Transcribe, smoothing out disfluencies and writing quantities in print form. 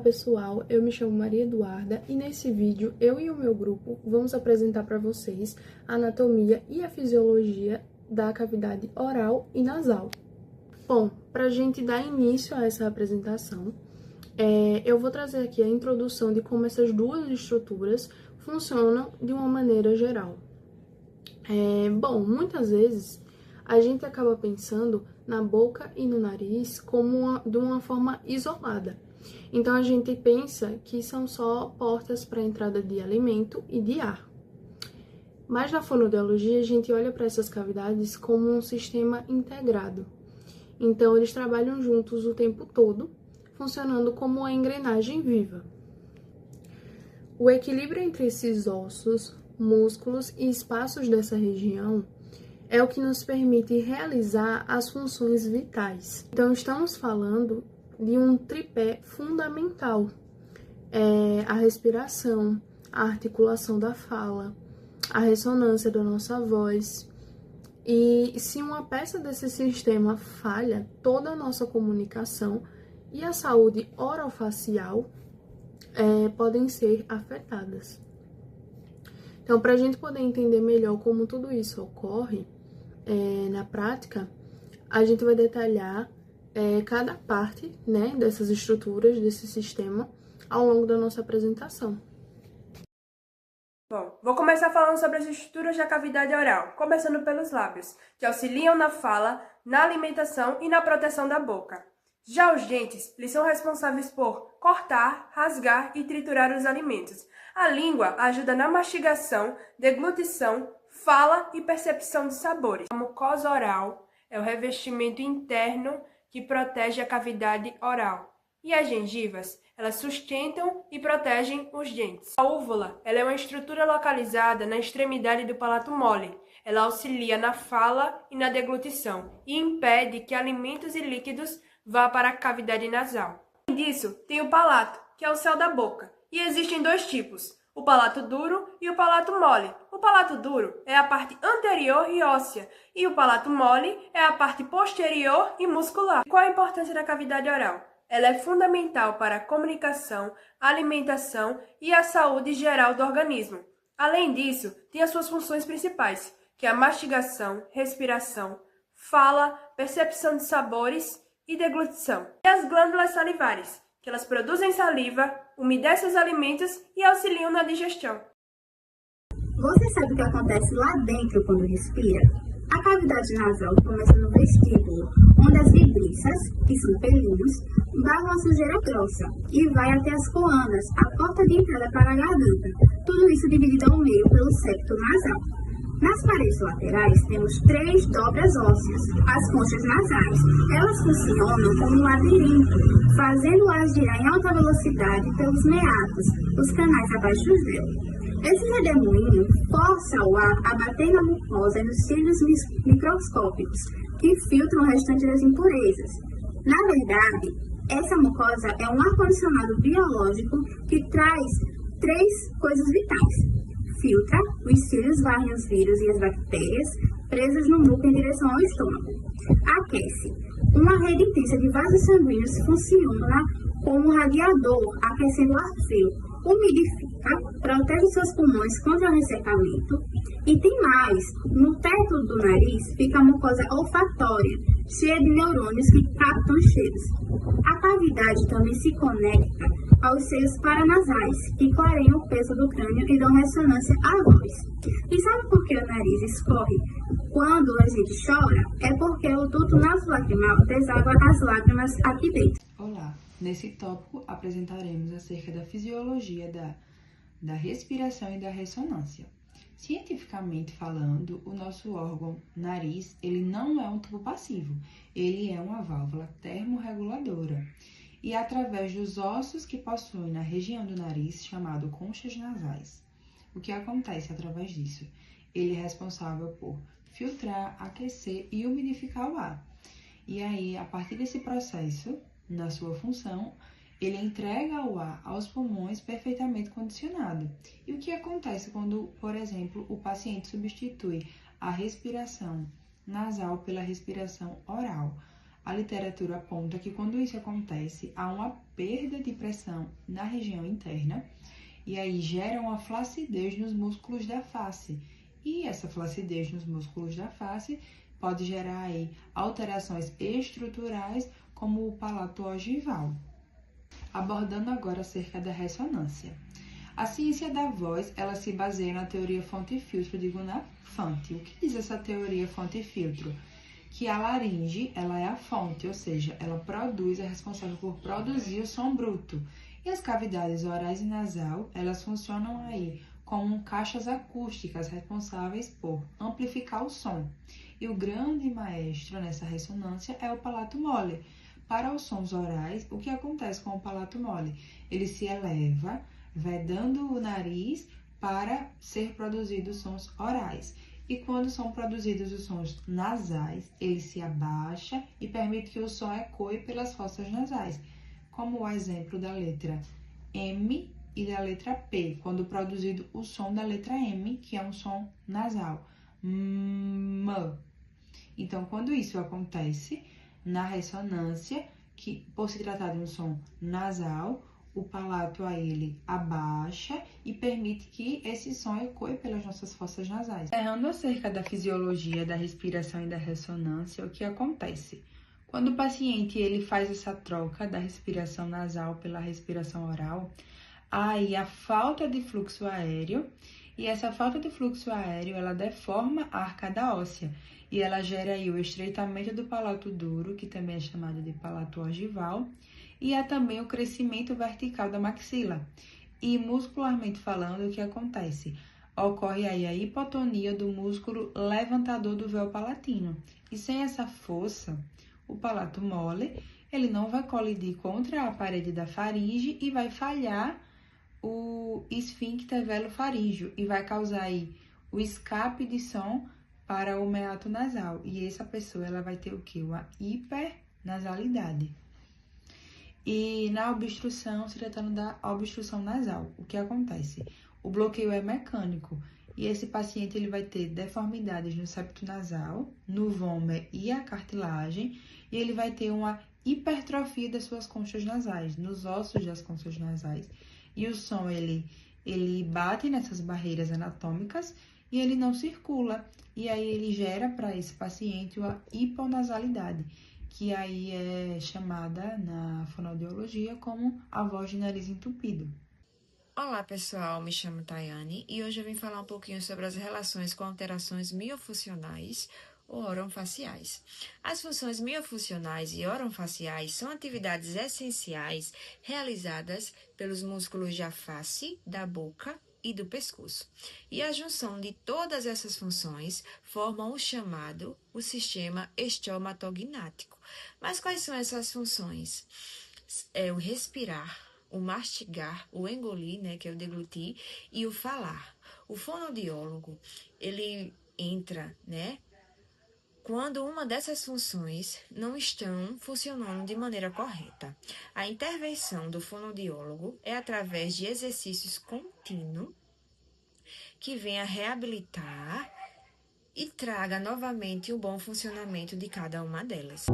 pessoal, eu me chamo Maria Eduarda e nesse vídeo eu e o meu grupo vamos apresentar para vocês a anatomia e a fisiologia da cavidade oral e nasal. Bom, para a gente dar início a essa apresentação, eu vou trazer aqui a introdução de como essas duas estruturas funcionam de uma maneira geral. Bom, muitas vezes a gente acaba pensando na boca e no nariz como de uma forma isolada. Então a gente pensa que são só portas para a entrada de alimento e de ar. Mas na fonoaudiologia a gente olha para essas cavidades como um sistema integrado. Então eles trabalham juntos o tempo todo, funcionando como uma engrenagem viva. O equilíbrio entre esses ossos, músculos e espaços dessa região é o que nos permite realizar as funções vitais. Então, estamos falando de um tripé fundamental: a respiração, a articulação da fala, a ressonância da nossa voz. E se uma peça desse sistema falha, toda a nossa comunicação e a saúde orofacial podem ser afetadas. Então, para a gente poder entender melhor como tudo isso ocorre na prática, a gente vai detalhar cada parte, né, dessas estruturas, desse sistema, ao longo da nossa apresentação. Bom, vou começar falando sobre as estruturas da cavidade oral, começando pelos lábios, que auxiliam na fala, na alimentação e na proteção da boca. Já os dentes, eles são responsáveis por cortar, rasgar e triturar os alimentos. A língua ajuda na mastigação, deglutição, fala e percepção de sabores. A mucosa oral é o revestimento interno que protege a cavidade oral. E as gengivas, elas sustentam e protegem os dentes. A úvula, ela é uma estrutura localizada na extremidade do palato mole. Ela auxilia na fala e na deglutição e impede que alimentos e líquidos vá para a cavidade nasal. Além disso, tem o palato, que é o céu da boca. E existem dois tipos: o palato duro e o palato mole. O palato duro é a parte anterior e óssea, e o palato mole é a parte posterior e muscular. Qual a importância da cavidade oral? Ela é fundamental para a comunicação, alimentação e a saúde geral do organismo. Além disso, tem as suas funções principais, que é a mastigação, respiração, fala, percepção de sabores e deglutição. E as glândulas salivares, que elas produzem saliva, umedecem os alimentos e auxiliam na digestão. Você sabe o que acontece lá dentro quando respira? A cavidade nasal começa no vestíbulo, onde as vibriças, que são pelinhos, barram a sujeira grossa e vai até as coanas, a porta de entrada para a garganta. Tudo isso dividido ao meio pelo septo nasal. Nas paredes laterais temos 3 dobras ósseas, as conchas nasais. Elas funcionam como um labirinto, fazendo o ar girar em alta velocidade pelos meatos, os canais abaixo dela. Esse redemoinho força o ar a bater na mucosa e nos cílios microscópicos, que filtram o restante das impurezas. Na verdade, essa mucosa é um ar-condicionado biológico que traz 3 coisas vitais. Filtra, os cílios varrem os vírus e as bactérias presas no muco em direção ao estômago. Aquece. Uma rede intensa de vasos sanguíneos funciona como um radiador, aquecendo o ar frio. Umidifica, protege seus pulmões contra o ressecamento. E tem mais, no teto do nariz fica a mucosa olfatória, cheia de neurônios que captam cheiros. A cavidade também se conecta aos seios paranasais, que clareiam o peso do crânio e dão ressonância à voz. E sabe por que o nariz escorre quando a gente chora? É porque o duto nasolacrimal deságua as lágrimas aqui dentro. Olá! Nesse tópico, apresentaremos acerca da fisiologia da respiração e da ressonância. Cientificamente falando, o nosso órgão nariz, ele não é um tubo passivo, ele é uma válvula termorreguladora. E através dos ossos que possuem na região do nariz, chamado conchas nasais. O que acontece através disso? Ele é responsável por filtrar, aquecer e umidificar o ar. E aí, a partir desse processo, na sua função, ele entrega o ar aos pulmões perfeitamente condicionado. E o que acontece quando, por exemplo, o paciente substitui a respiração nasal pela respiração oral? a literatura aponta que quando isso acontece, há uma perda de pressão na região interna e aí gera uma flacidez nos músculos da face. E essa flacidez nos músculos da face pode gerar aí alterações estruturais como o palato ogival. Abordando agora acerca da ressonância. A ciência da voz, ela se baseia na teoria fonte-filtro de Gunnar Fante. O que diz essa teoria fonte-filtro? Que a laringe, ela é a fonte, ou seja, ela é responsável por produzir o som bruto. E as cavidades orais e nasal, elas funcionam aí como caixas acústicas responsáveis por amplificar o som. E o grande maestro nessa ressonância é o palato mole. Para os sons orais, o que acontece com o palato mole? Ele se eleva, vedando o nariz para ser produzidos sons orais. E quando são produzidos os sons nasais, ele se abaixa e permite que o som ecoe pelas fossas nasais, como o exemplo da letra M e da letra P, quando produzido o som da letra M, que é um som nasal. M. Então, quando isso acontece na ressonância, que por se tratar de um som nasal, o palato a ele abaixa e permite que esse som ecoe pelas nossas fossas nasais. Encerrando acerca da fisiologia da respiração e da ressonância, o que acontece? Quando o paciente ele faz essa troca da respiração nasal pela respiração oral, há aí a falta de fluxo aéreo, e essa falta de fluxo aéreo, ela deforma a arcada óssea, e ela gera aí o estreitamento do palato duro, que também é chamado de palato ogival, e há também o crescimento vertical da maxila. E muscularmente falando, o que acontece? Ocorre aí a hipotonia do músculo levantador do véu palatino. E sem essa força, o palato mole, ele não vai colidir contra a parede da faringe e vai falhar o esfíncter velofaríngeo e vai causar aí o escape de som para o meato nasal. E essa pessoa, ela vai ter o quê? Uma hipernasalidade. E na obstrução, se tratando da obstrução nasal, o que acontece? O bloqueio é mecânico e esse paciente ele vai ter deformidades no septo nasal, no vômer e a cartilagem, e ele vai ter uma hipertrofia das suas conchas nasais, nos ossos das conchas nasais. E o som, ele bate nessas barreiras anatômicas e ele não circula. E aí ele gera para esse paciente uma hiponasalidade, que aí é chamada na fonoaudiologia como a voz de nariz entupido. Olá pessoal, me chamo Tayane e hoje eu vim falar um pouquinho sobre as relações com alterações miofuncionais ou orofaciais. As funções miofuncionais e orofaciais são atividades essenciais realizadas pelos músculos da face, da boca e do pescoço. E a junção de todas essas funções formam o sistema estomatognático. Mas quais são essas funções? É o respirar, o mastigar, o engolir, né, que é o deglutir, e o falar. O fonoaudiólogo, ele entra, né, quando uma dessas funções não estão funcionando de maneira correta. A intervenção do fonoaudiólogo é através de exercícios contínuos que venha reabilitar e traga novamente o bom funcionamento de cada uma delas.